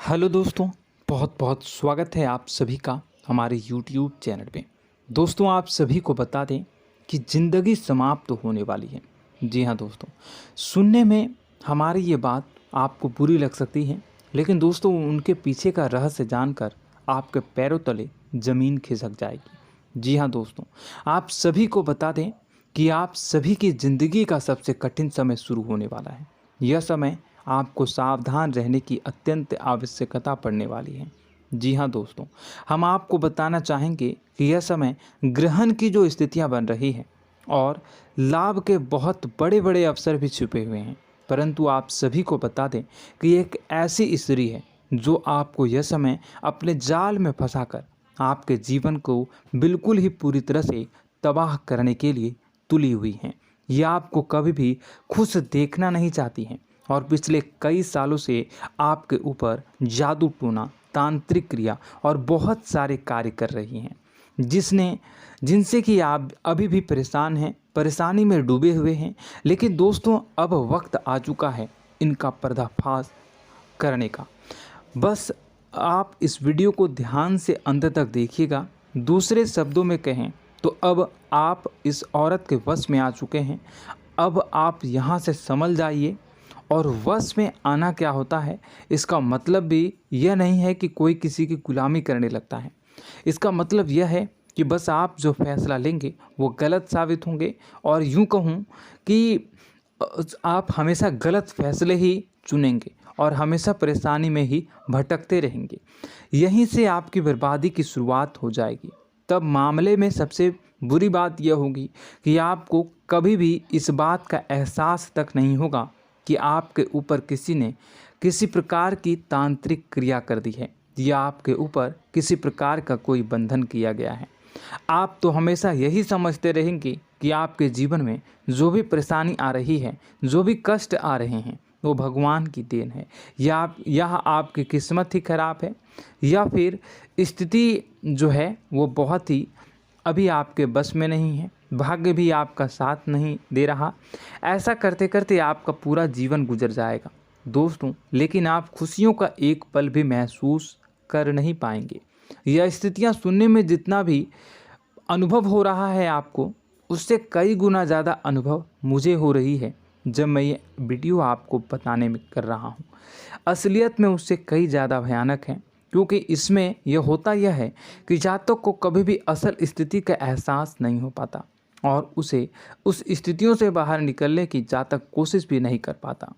Hello दोस्तों, बहुत बहुत स्वागत है आप सभी का हमारे YouTube चैनल पे। दोस्तों, आप सभी को बता दें कि ज़िंदगी समाप्त होने वाली है। जी हाँ दोस्तों, सुनने में हमारी ये बात आपको बुरी लग सकती है, लेकिन दोस्तों उनके पीछे का रहस्य जानकर आपके पैरों तले ज़मीन खिसक जाएगी। जी हाँ दोस्तों, आप सभी को बता दें कि आप सभी की ज़िंदगी का सबसे कठिन समय शुरू होने वाला है। यह समय आपको सावधान रहने की अत्यंत आवश्यकता पड़ने वाली है। जी हाँ दोस्तों, हम आपको बताना चाहेंगे कि यह समय ग्रहण की जो स्थितियां बन रही है और लाभ के बहुत बड़े बड़े अवसर भी छुपे हुए हैं। परंतु आप सभी को बता दें कि एक ऐसी स्त्री है जो आपको यह समय अपने जाल में फंसाकर आपके जीवन को बिल्कुल ही पूरी तरह से तबाह करने के लिए तुली हुई हैं। यह आपको कभी भी खुश देखना नहीं चाहती हैं और पिछले कई सालों से आपके ऊपर जादू टोना, तांत्रिक क्रिया और बहुत सारे कार्य कर रही हैं, जिनसे कि आप अभी भी परेशान हैं, परेशानी में डूबे हुए हैं। लेकिन दोस्तों, अब वक्त आ चुका है इनका पर्दाफाश करने का। बस आप इस वीडियो को ध्यान से अंत तक देखिएगा। दूसरे शब्दों में कहें तो अब आप इस औरत के वश में आ चुके हैं। अब आप यहाँ से संभल जाइए। और वश में आना क्या होता है, इसका मतलब भी यह नहीं है कि कोई किसी की गुलामी करने लगता है। इसका मतलब यह है कि बस आप जो फैसला लेंगे वो गलत साबित होंगे, और यूँ कहूँ कि आप हमेशा गलत फैसले ही चुनेंगे और हमेशा परेशानी में ही भटकते रहेंगे। यहीं से आपकी बर्बादी की शुरुआत हो जाएगी। तब मामले में सबसे बुरी बात यह होगी कि आपको कभी भी इस बात का एहसास तक नहीं होगा कि आपके ऊपर किसी ने किसी प्रकार की तांत्रिक क्रिया कर दी है या आपके ऊपर किसी प्रकार का कोई बंधन किया गया है। आप तो हमेशा यही समझते रहेंगे कि आपके जीवन में जो भी परेशानी आ रही है, जो भी कष्ट आ रहे हैं, वो भगवान की देन है, या आपकी किस्मत ही खराब है, या फिर स्थिति जो है वो बहुत ही अभी आपके बस में नहीं है, भाग्य भी आपका साथ नहीं दे रहा। ऐसा करते करते आपका पूरा जीवन गुजर जाएगा दोस्तों, लेकिन आप खुशियों का एक पल भी महसूस कर नहीं पाएंगे। यह स्थितियां सुनने में जितना भी अनुभव हो रहा है आपको, उससे कई गुना ज़्यादा अनुभव मुझे हो रही है जब मैं ये वीडियो आपको बताने में कर रहा हूँ। असलियत में उससे कई ज़्यादा भयानक है, क्योंकि इसमें यह होता यह है कि जातक को कभी भी असल स्थिति का एहसास नहीं हो पाता और उसे उस स्थितियों से बाहर निकलने की जातक कोशिश भी नहीं कर पाता।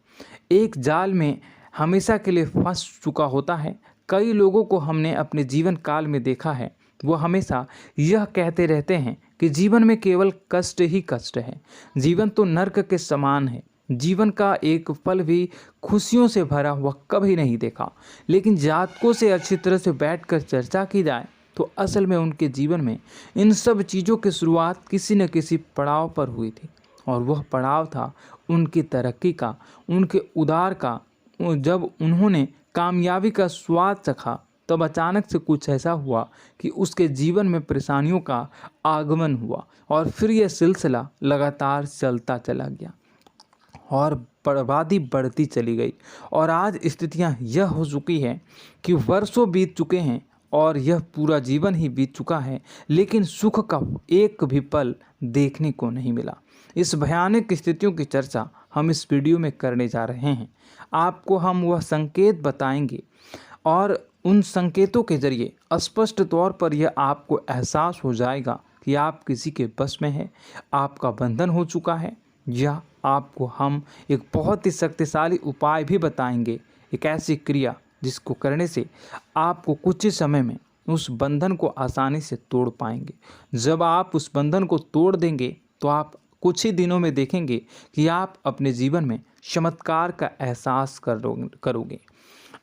एक जाल में हमेशा के लिए फंस चुका होता है। कई लोगों को हमने अपने जीवन काल में देखा है, वो हमेशा यह कहते रहते हैं कि जीवन में केवल कष्ट ही कष्ट है, जीवन तो नर्क के समान है, जीवन का एक पल भी खुशियों से भरा हुआ कभी नहीं देखा। लेकिन जातकों से अच्छी तरह से बैठकर चर्चा की जाए तो असल में उनके जीवन में इन सब चीज़ों की शुरुआत किसी न किसी पड़ाव पर हुई थी, और वह पड़ाव था उनकी तरक्की का, उनके उदार का। जब उन्होंने कामयाबी का स्वाद चखा, तब अचानक से कुछ ऐसा हुआ कि उसके जीवन में परेशानियों का आगमन हुआ, और फिर यह सिलसिला लगातार चलता चला गया और बर्बादी बढ़ती चली गई। और आज स्थितियां यह हो चुकी है कि वर्षों बीत चुके हैं और यह पूरा जीवन ही बीत चुका है, लेकिन सुख का एक भी पल देखने को नहीं मिला। इस भयानक स्थितियों की चर्चा हम इस वीडियो में करने जा रहे हैं। आपको हम वह संकेत बताएंगे और उन संकेतों के जरिए स्पष्ट तौर पर यह आपको एहसास हो जाएगा कि आप किसी के बस में हैं, आपका बंधन हो चुका है, या आपको हम एक बहुत ही शक्तिशाली उपाय भी बताएंगे, एक ऐसी क्रिया जिसको करने से आपको कुछ ही समय में उस बंधन को आसानी से तोड़ पाएंगे। जब आप उस बंधन को तोड़ देंगे तो आप कुछ ही दिनों में देखेंगे कि आप अपने जीवन में चमत्कार का एहसास करोगे।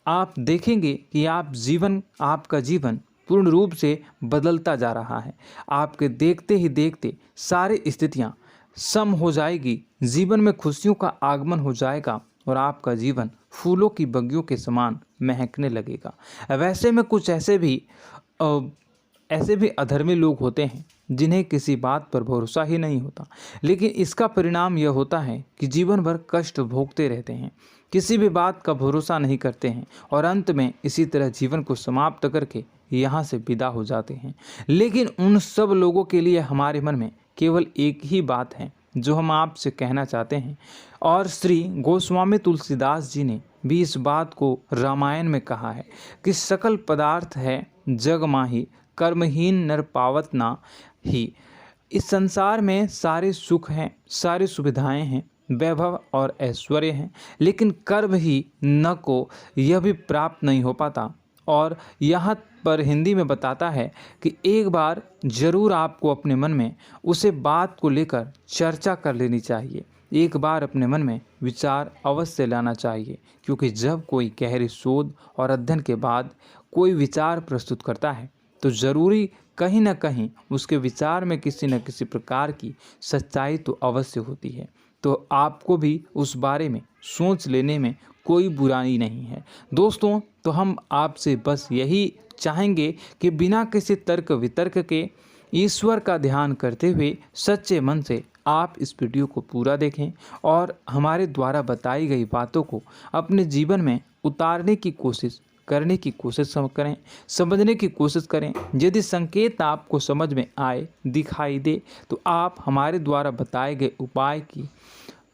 आप देखेंगे कि आपका जीवन पूर्ण रूप से बदलता जा रहा है। आपके देखते ही देखते सारी स्थितियां सम हो जाएगी, जीवन में खुशियों का आगमन हो जाएगा और आपका जीवन फूलों की बगियों के समान महकने लगेगा। वैसे में कुछ ऐसे भी अधर्मी लोग होते हैं जिन्हें किसी बात पर भरोसा ही नहीं होता, लेकिन इसका परिणाम यह होता है कि जीवन भर कष्ट भोगते रहते हैं, किसी भी बात का भरोसा नहीं करते हैं और अंत में इसी तरह जीवन को समाप्त करके यहाँ से विदा हो जाते हैं। लेकिन उन सब लोगों के लिए हमारे मन में केवल एक ही बात है जो हम आपसे कहना चाहते हैं, और श्री गोस्वामी तुलसीदास जी ने भी इस बात को रामायण में कहा है कि सकल पदार्थ है जग माही, कर्महीन नर पावत ना ही। इस संसार में सारे सुख हैं, सारी सुविधाएं हैं, वैभव और ऐश्वर्य हैं, लेकिन कर्म ही न को यह भी प्राप्त नहीं हो पाता। और यहाँ पर हिंदी में बताता है कि एक बार जरूर आपको अपने मन में उसे बात को लेकर चर्चा कर लेनी चाहिए, एक बार अपने मन में विचार अवश्य लाना चाहिए, क्योंकि जब कोई गहरी शोध और अध्ययन के बाद कोई विचार प्रस्तुत करता है तो ज़रूरी कहीं ना कहीं उसके विचार में किसी न किसी प्रकार की सच्चाई तो अवश्य होती है। तो आपको भी उस बारे में सोच लेने में कोई बुराई नहीं है। दोस्तों, तो हम आपसे बस यही चाहेंगे कि बिना किसी तर्क वितर्क के ईश्वर का ध्यान करते हुए सच्चे मन से आप इस वीडियो को पूरा देखें और हमारे द्वारा बताई गई बातों को अपने जीवन में उतारने की कोशिश करने की कोशिश करें, समझने की कोशिश करें। यदि संकेत आपको समझ में आए, दिखाई दे, तो आप हमारे द्वारा बताए गए उपाय की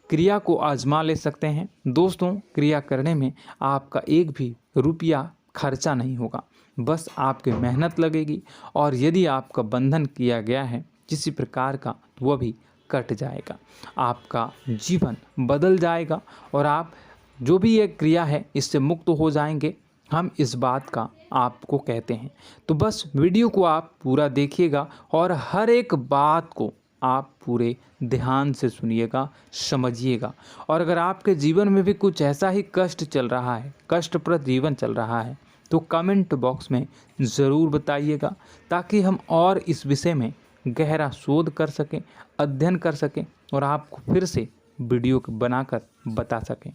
क्रिया को आजमा ले सकते हैं। दोस्तों, क्रिया करने में आपका एक भी रुपया खर्चा नहीं होगा, बस आपकी मेहनत लगेगी, और यदि आपका बंधन किया गया है किसी प्रकार का तो वह भी कट जाएगा, आपका जीवन बदल जाएगा और आप जो भी ये क्रिया है इससे मुक्त हो जाएंगे। हम इस बात का आपको कहते हैं। तो बस वीडियो को आप पूरा देखिएगा और हर एक बात को आप पूरे ध्यान से सुनिएगा, समझिएगा। और अगर आपके जीवन में भी कुछ ऐसा ही कष्ट चल रहा है, कष्टप्रद जीवन चल रहा है, तो कमेंट बॉक्स में ज़रूर बताइएगा, ताकि हम और इस विषय में गहरा शोध कर सकें, अध्ययन कर सकें और आपको फिर से वीडियो बनाकर बता सकें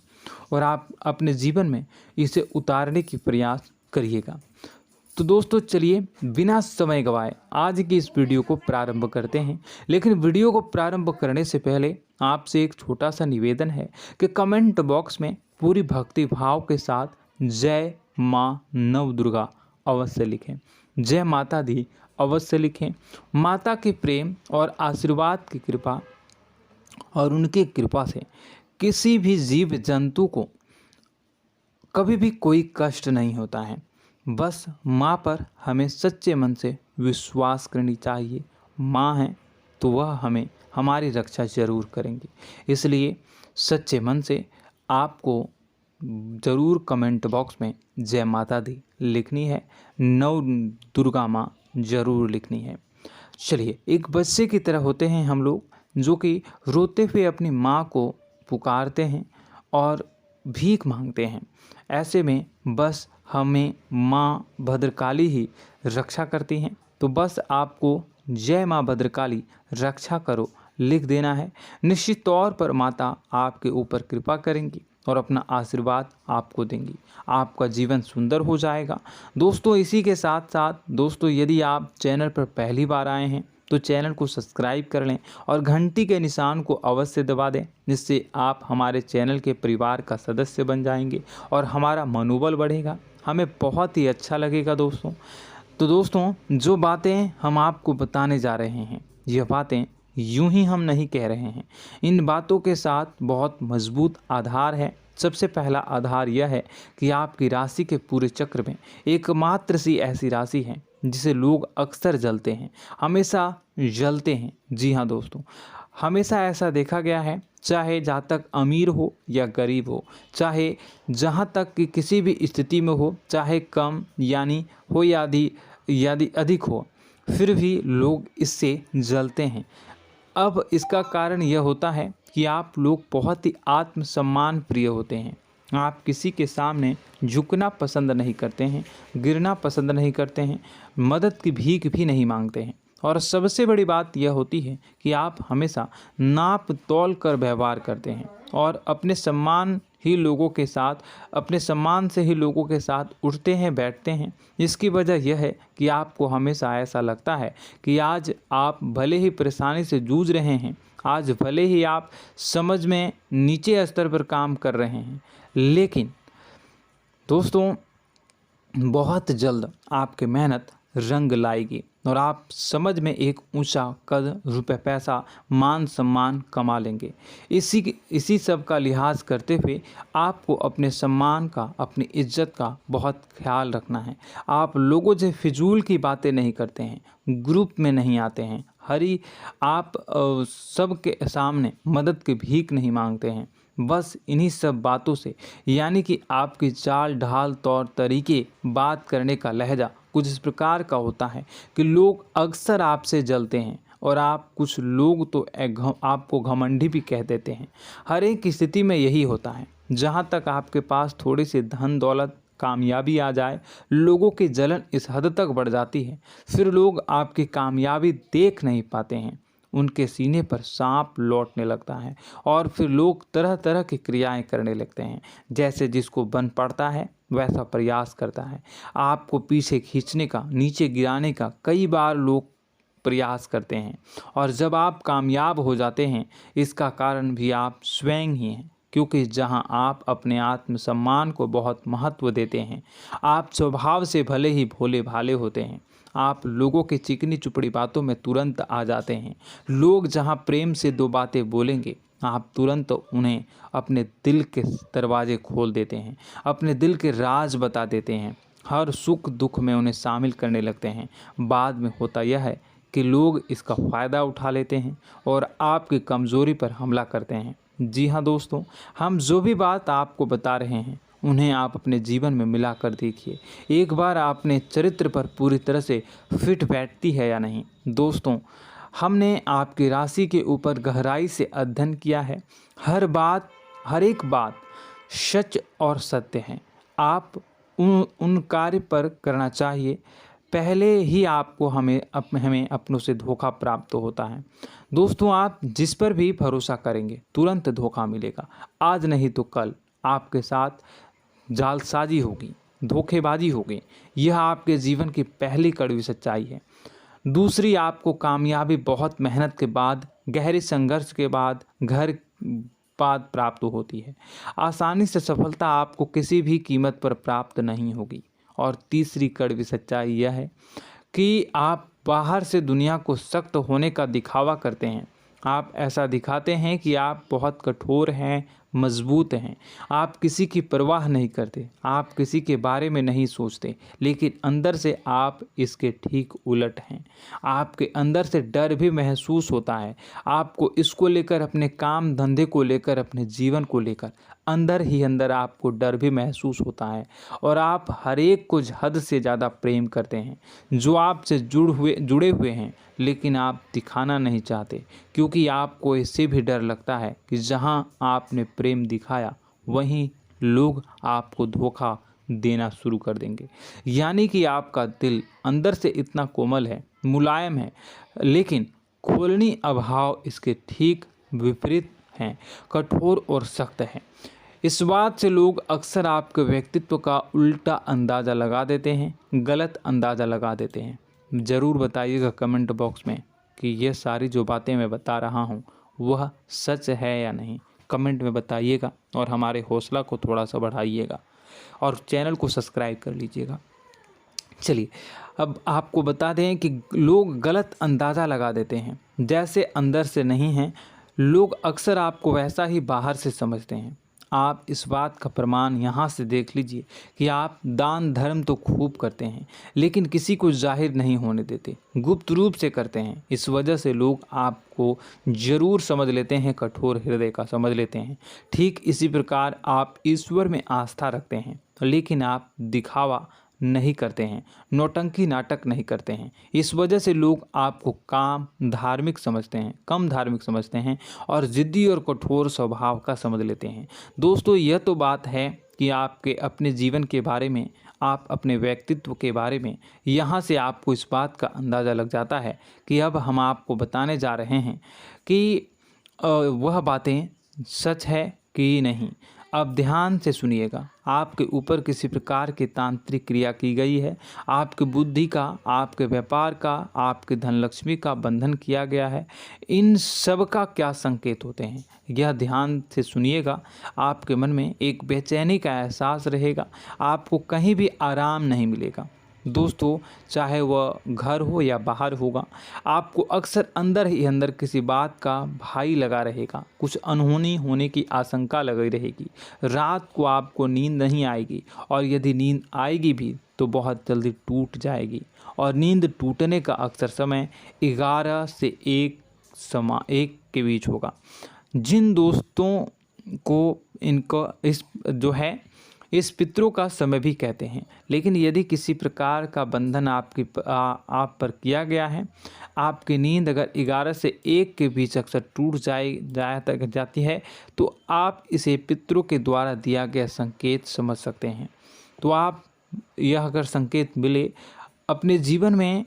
और आप अपने जीवन में इसे उतारने की प्रयास करिएगा। तो दोस्तों, चलिए बिना समय गवाए आज की इस वीडियो को प्रारंभ करते हैं। लेकिन वीडियो को प्रारंभ करने से पहले आपसे एक छोटा सा निवेदन है कि कमेंट बॉक्स में पूरी भक्ति भाव के साथ जय माँ नव दुर्गा अवश्य लिखें, जय माता दी अवश्य लिखें। माता के प्रेम और आशीर्वाद की कृपा और उनकी कृपा से किसी भी जीव जंतु को कभी भी कोई कष्ट नहीं होता है। बस माँ पर हमें सच्चे मन से विश्वास करनी चाहिए। माँ है तो वह हमें हमारी रक्षा जरूर करेंगी। इसलिए सच्चे मन से आपको ज़रूर कमेंट बॉक्स में जय माता दी लिखनी है, नव दुर्गा माँ ज़रूर लिखनी है। चलिए, एक बच्चे की तरह होते हैं हम लोग, जो कि रोते हुए अपनी माँ को पुकारते हैं और भीख मांगते हैं। ऐसे में बस हमें माँ भद्रकाली ही रक्षा करती हैं। तो बस आपको जय माँ भद्रकाली रक्षा करो लिख देना है। निश्चित तौर पर माता आपके ऊपर कृपा करेंगी और अपना आशीर्वाद आपको देंगी, आपका जीवन सुंदर हो जाएगा। दोस्तों, इसी के साथ साथ दोस्तों, यदि आप चैनल पर पहली बार आए हैं तो चैनल को सब्सक्राइब कर लें और घंटी के निशान को अवश्य दबा दें, जिससे आप हमारे चैनल के परिवार का सदस्य बन जाएंगे और हमारा मनोबल बढ़ेगा, हमें बहुत ही अच्छा लगेगा दोस्तों। तो दोस्तों, जो बातें हम आपको बताने जा रहे हैं, यह बातें यूं ही हम नहीं कह रहे हैं। इन बातों के साथ बहुत मजबूत आधार है। सबसे पहला आधार यह है कि आपकी राशि के पूरे चक्र में एकमात्र सी ऐसी राशि है जिसे लोग अक्सर जलते हैं, हमेशा जलते हैं। जी हाँ दोस्तों, हमेशा ऐसा देखा गया है, चाहे जहाँ तक अमीर हो या गरीब हो, चाहे जहाँ तक कि किसी भी स्थिति में हो, चाहे कम यानी हो या अधिक हो, फिर भी लोग इससे जलते हैं। अब इसका कारण यह होता है कि आप लोग बहुत ही आत्मसम्मान प्रिय होते हैं। आप किसी के सामने झुकना पसंद नहीं करते हैं, गिरना पसंद नहीं करते हैं, मदद की भीख भी नहीं मांगते हैं और सबसे बड़ी बात यह होती है कि आप हमेशा नाप तौल कर व्यवहार करते हैं और अपने सम्मान से ही लोगों के साथ उठते हैं बैठते हैं। इसकी वजह यह है कि आपको हमेशा ऐसा लगता है कि आज आप भले ही परेशानी से जूझ रहे हैं, आज भले ही आप समझ में नीचे स्तर पर काम कर रहे हैं, लेकिन दोस्तों बहुत जल्द आपकी मेहनत रंग लाएगी और आप समझ में एक ऊंचा कद, रुपए, पैसा, मान सम्मान कमा लेंगे। इसी सब का लिहाज करते हुए आपको अपने सम्मान का, अपनी इज्जत का बहुत ख्याल रखना है। आप लोगों से फिजूल की बातें नहीं करते हैं, ग्रुप में नहीं आते हैं, आप सबके सामने मदद की भीख नहीं मांगते हैं। बस इन्हीं सब बातों से, यानी कि आपकी चाल ढाल, तौर तरीके, बात करने का लहजा कुछ इस प्रकार का होता है कि लोग अक्सर आपसे जलते हैं और कुछ लोग तो आपको घमंडी भी कह देते हैं। हर एक स्थिति में यही होता है। जहाँ तक आपके पास थोड़ी सी धन दौलत, कामयाबी आ जाए, लोगों की जलन इस हद तक बढ़ जाती है, फिर लोग आपकी कामयाबी देख नहीं पाते हैं, उनके सीने पर सांप लौटने लगता है और फिर लोग तरह तरह की क्रियाएं करने लगते हैं। जैसे जिसको बन पड़ता है वैसा प्रयास करता है। आपको पीछे खींचने का, नीचे गिराने का कई बार लोग प्रयास करते हैं और जब आप कामयाब हो जाते हैं, इसका कारण भी आप स्वयं ही हैं। क्योंकि जहां आप अपने आत्मसम्मान को बहुत महत्व देते हैं, आप स्वभाव से भले ही भोले भाले होते हैं, आप लोगों की चिकनी चुपड़ी बातों में तुरंत आ जाते हैं। लोग जहां प्रेम से दो बातें बोलेंगे, आप तुरंत उन्हें अपने दिल के दरवाजे खोल देते हैं, अपने दिल के राज बता देते हैं, हर सुख दुख में उन्हें शामिल करने लगते हैं। बाद में होता यह है कि लोग इसका फ़ायदा उठा लेते हैं और आपकी कमज़ोरी पर हमला करते हैं। जी हाँ दोस्तों, हम जो भी बात आपको बता रहे हैं उन्हें आप अपने जीवन में मिला कर देखिए। एक बार आपने चरित्र पर पूरी तरह से फिट बैठती है या नहीं। दोस्तों, हमने आपकी राशि के ऊपर गहराई से अध्ययन किया है। हर एक बात सच और सत्य है। आप उन कार्य पर करना चाहिए, पहले ही आपको हमें अपनों से धोखा प्राप्त होता है। दोस्तों, आप जिस पर भी भरोसा करेंगे तुरंत धोखा मिलेगा। आज नहीं तो कल आपके साथ जालसाजी होगी, धोखेबाजी होगी। यह आपके जीवन की पहली कड़वी सच्चाई है। दूसरी, आपको कामयाबी बहुत मेहनत के बाद, गहरे संघर्ष के बाद प्राप्त होती है। आसानी से सफलता आपको किसी भी कीमत पर प्राप्त नहीं होगी। और तीसरी कड़वी सच्चाई यह है कि आप बाहर से दुनिया को सख्त होने का दिखावा करते हैं। आप ऐसा दिखाते हैं कि आप बहुत कठोर हैं, मजबूत हैं, आप किसी की परवाह नहीं करते, आप किसी के बारे में नहीं सोचते, लेकिन अंदर से आप इसके ठीक उलट हैं। आपके अंदर से डर भी महसूस होता है। आपको इसको लेकर, अपने काम धंधे को लेकर, अपने जीवन को लेकर अंदर ही अंदर आपको डर भी महसूस होता है और आप हर एक को हद से ज़्यादा प्रेम करते हैं, जो आपसे जुड़े हुए हैं, लेकिन आप दिखाना नहीं चाहते, क्योंकि आपको इससे भी डर लगता है कि जहां आपने प्रेम दिखाया वहीं लोग आपको धोखा देना शुरू कर देंगे। यानी कि आपका दिल अंदर से इतना कोमल है, मुलायम है, लेकिन खोलनी अभाव इसके ठीक विपरीत हैं, कठोर और सख्त हैं। इस बात से लोग अक्सर आपके व्यक्तित्व का उल्टा अंदाज़ा लगा देते हैं, गलत अंदाज़ा लगा देते हैं। ज़रूर बताइएगा कमेंट बॉक्स में कि ये सारी जो बातें मैं बता रहा हूँ वह सच है या नहीं। कमेंट में बताइएगा और हमारे हौसला को थोड़ा सा बढ़ाइएगा और चैनल को सब्सक्राइब कर लीजिएगा। चलिए, अब आपको बता दें कि लोग गलत अंदाज़ा लगा देते हैं। जैसे अंदर से नहीं हैं, लोग अक्सर आपको वैसा ही बाहर से समझते हैं। आप इस बात का प्रमाण यहाँ से देख लीजिए कि आप दान धर्म तो खूब करते हैं, लेकिन किसी को जाहिर नहीं होने देते, गुप्त रूप से करते हैं। इस वजह से लोग आपको ज़रूर समझ लेते हैं, कठोर हृदय का समझ लेते हैं। ठीक इसी प्रकार आप ईश्वर में आस्था रखते हैं, लेकिन आप दिखावा नहीं करते हैं, नौटंकी नाटक नहीं करते हैं। इस वजह से लोग आपको कम धार्मिक समझते हैं और ज़िद्दी और कठोर स्वभाव का समझ लेते हैं। दोस्तों, यह तो बात है कि आपके अपने जीवन के बारे में, आप अपने व्यक्तित्व के बारे में, यहाँ से आपको इस बात का अंदाज़ा लग जाता है कि अब हम आपको बताने जा रहे हैं कि वह बातें सच है कि नहीं। अब ध्यान से सुनिएगा। आपके ऊपर किसी प्रकार की तांत्रिक क्रिया की गई है, आपकी बुद्धि का, आपके व्यापार का, आपके धनलक्ष्मी का बंधन किया गया है। इन सब का क्या संकेत होते हैं, यह ध्यान से सुनिएगा। आपके मन में एक बेचैनी का एहसास रहेगा, आपको कहीं भी आराम नहीं मिलेगा। दोस्तों, चाहे वह घर हो या बाहर होगा, आपको अक्सर अंदर ही अंदर किसी बात का भय लगा रहेगा, कुछ अनहोनी होने की आशंका लगी रहेगी। रात को आपको नींद नहीं आएगी, और यदि नींद आएगी भी तो बहुत जल्दी टूट जाएगी, और नींद टूटने का अक्सर समय 11 से 1 के बीच होगा। जिन दोस्तों को इनको इस पितरों का समय भी कहते हैं। लेकिन यदि किसी प्रकार का बंधन आप पर किया गया है, आपकी नींद अगर 11 से 1 के बीच अक्सर टूट जाती है, तो आप इसे पितरों के द्वारा दिया गया संकेत समझ सकते हैं। तो आप यह अगर संकेत मिले अपने जीवन में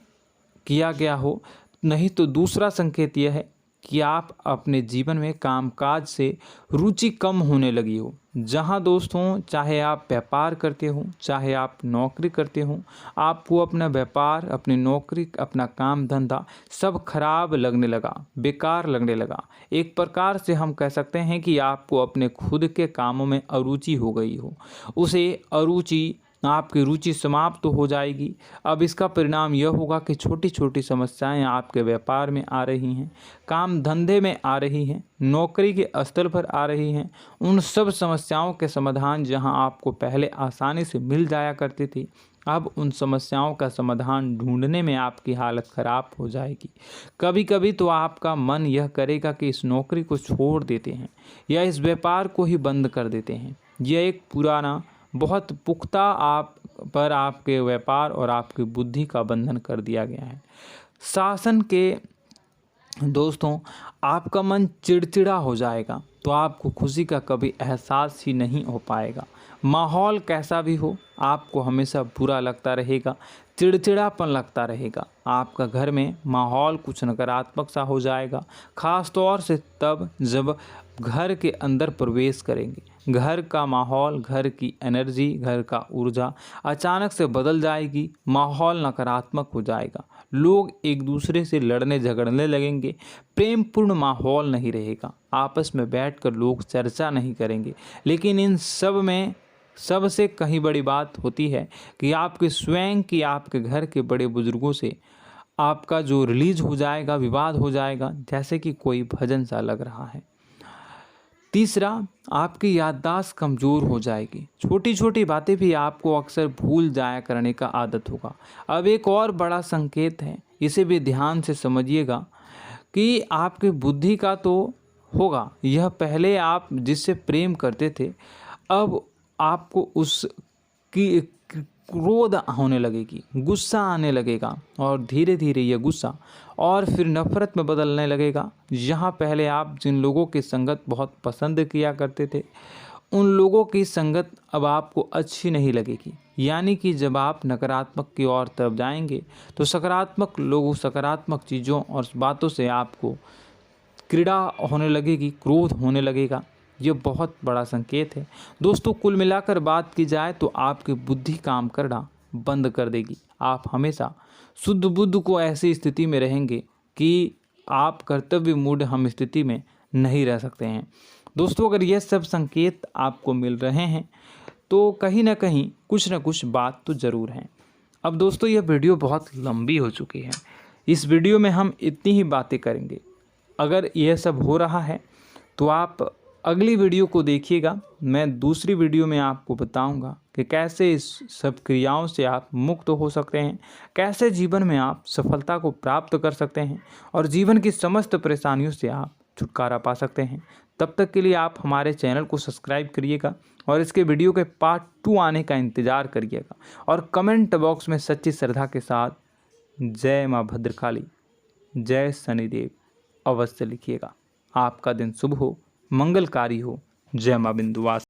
किया गया हो, नहीं तो दूसरा संकेत यह है कि आप अपने जीवन में कामकाज से रुचि कम होने लगी हो। जहां दोस्तों, चाहे आप व्यापार करते हो, चाहे आप नौकरी करते हो, आपको अपना व्यापार, अपनी नौकरी, अपना काम धंधा सब खराब लगने लगा, बेकार लगने लगा। एक प्रकार से हम कह सकते हैं कि आपको अपने खुद के कामों में अरुचि हो गई हो। उसे अरुचि, आपकी रुचि समाप्त तो हो जाएगी। अब इसका परिणाम यह होगा कि छोटी छोटी समस्याएं आपके व्यापार में आ रही हैं, काम धंधे में आ रही हैं, नौकरी के स्तर पर आ रही हैं। उन सब समस्याओं के समाधान जहां आपको पहले आसानी से मिल जाया करती थी, अब उन समस्याओं का समाधान ढूंढने में आपकी हालत ख़राब हो जाएगी। कभी कभी तो आपका मन यह करेगा कि इस नौकरी को छोड़ देते हैं या इस व्यापार को ही बंद कर देते हैं। यह एक पुराना, बहुत पुख्ता आप पर आपके व्यापार और आपकी बुद्धि का बंधन कर दिया गया है। शासन के दोस्तों, आपका मन चिड़चिड़ा हो जाएगा, तो आपको खुशी का कभी एहसास ही नहीं हो पाएगा। माहौल कैसा भी हो, आपको हमेशा बुरा लगता रहेगा, चिड़चिड़ापन लगता रहेगा। आपका घर में माहौल कुछ नकारात्मक सा हो जाएगा, ख़ास तौर से तब जब घर के अंदर प्रवेश करेंगे। घर का माहौल, घर की एनर्जी, घर का ऊर्जा अचानक से बदल जाएगी, माहौल नकारात्मक हो जाएगा। लोग एक दूसरे से लड़ने झगड़ने लगेंगे, प्रेमपूर्ण माहौल नहीं रहेगा, आपस में बैठकर लोग चर्चा नहीं करेंगे। लेकिन इन सब में सबसे कहीं बड़ी बात होती है कि आपके स्वयं की, आपके घर के बड़े बुजुर्गों से आपका जो रिलीज हो जाएगा, विवाद हो जाएगा, जैसे कि कोई भजन सा लग रहा है। तीसरा, आपकी याददाश्त कमज़ोर हो जाएगी, छोटी छोटी बातें भी आपको अक्सर भूल जाया करने का आदत होगा। अब एक और बड़ा संकेत है, इसे भी ध्यान से समझिएगा कि आपकी बुद्धि का तो होगा, यह पहले आप जिससे प्रेम करते थे, अब आपको उसकी क्रोध होने लगेगी, गुस्सा आने लगेगा, और धीरे धीरे यह गुस्सा और फिर नफरत में बदलने लगेगा। यहाँ पहले आप जिन लोगों की संगत बहुत पसंद किया करते थे, उन लोगों की संगत अब आपको अच्छी नहीं लगेगी। यानी कि जब आप नकारात्मक की ओर तरफ जाएंगे, तो सकारात्मक लोगों, सकारात्मक चीज़ों और बातों से आपको क्रीड़ा होने लगेगी, क्रोध होने लगेगा। ये बहुत बड़ा संकेत है दोस्तों। कुल मिलाकर बात की जाए तो आपकी बुद्धि काम करना बंद कर देगी। आप हमेशा शुद्ध बुद्ध को ऐसी स्थिति में रहेंगे कि आप कर्तव्य मूढ़ हम स्थिति में नहीं रह सकते हैं। दोस्तों, अगर ये सब संकेत आपको मिल रहे हैं तो कहीं ना कहीं कुछ ना कुछ बात तो ज़रूर है। अब दोस्तों, यह वीडियो बहुत लंबी हो चुकी है, इस वीडियो में हम इतनी ही बातें करेंगे। अगर यह सब हो रहा है तो आप अगली वीडियो को देखिएगा। मैं दूसरी वीडियो में आपको बताऊंगा कि कैसे इस सब क्रियाओं से आप मुक्त हो सकते हैं, कैसे जीवन में आप सफलता को प्राप्त कर सकते हैं और जीवन की समस्त परेशानियों से आप छुटकारा पा सकते हैं। तब तक के लिए आप हमारे चैनल को सब्सक्राइब करिएगा और इसके वीडियो के पार्ट 2 आने का इंतज़ार करिएगा, और कमेंट बॉक्स में सच्ची श्रद्धा के साथ जय माँ भद्रकाली, जय शनिदेव अवश्य लिखिएगा। आपका दिन शुभ हो, मंगलकारी हो। जय माँ विंध्यवासिनी।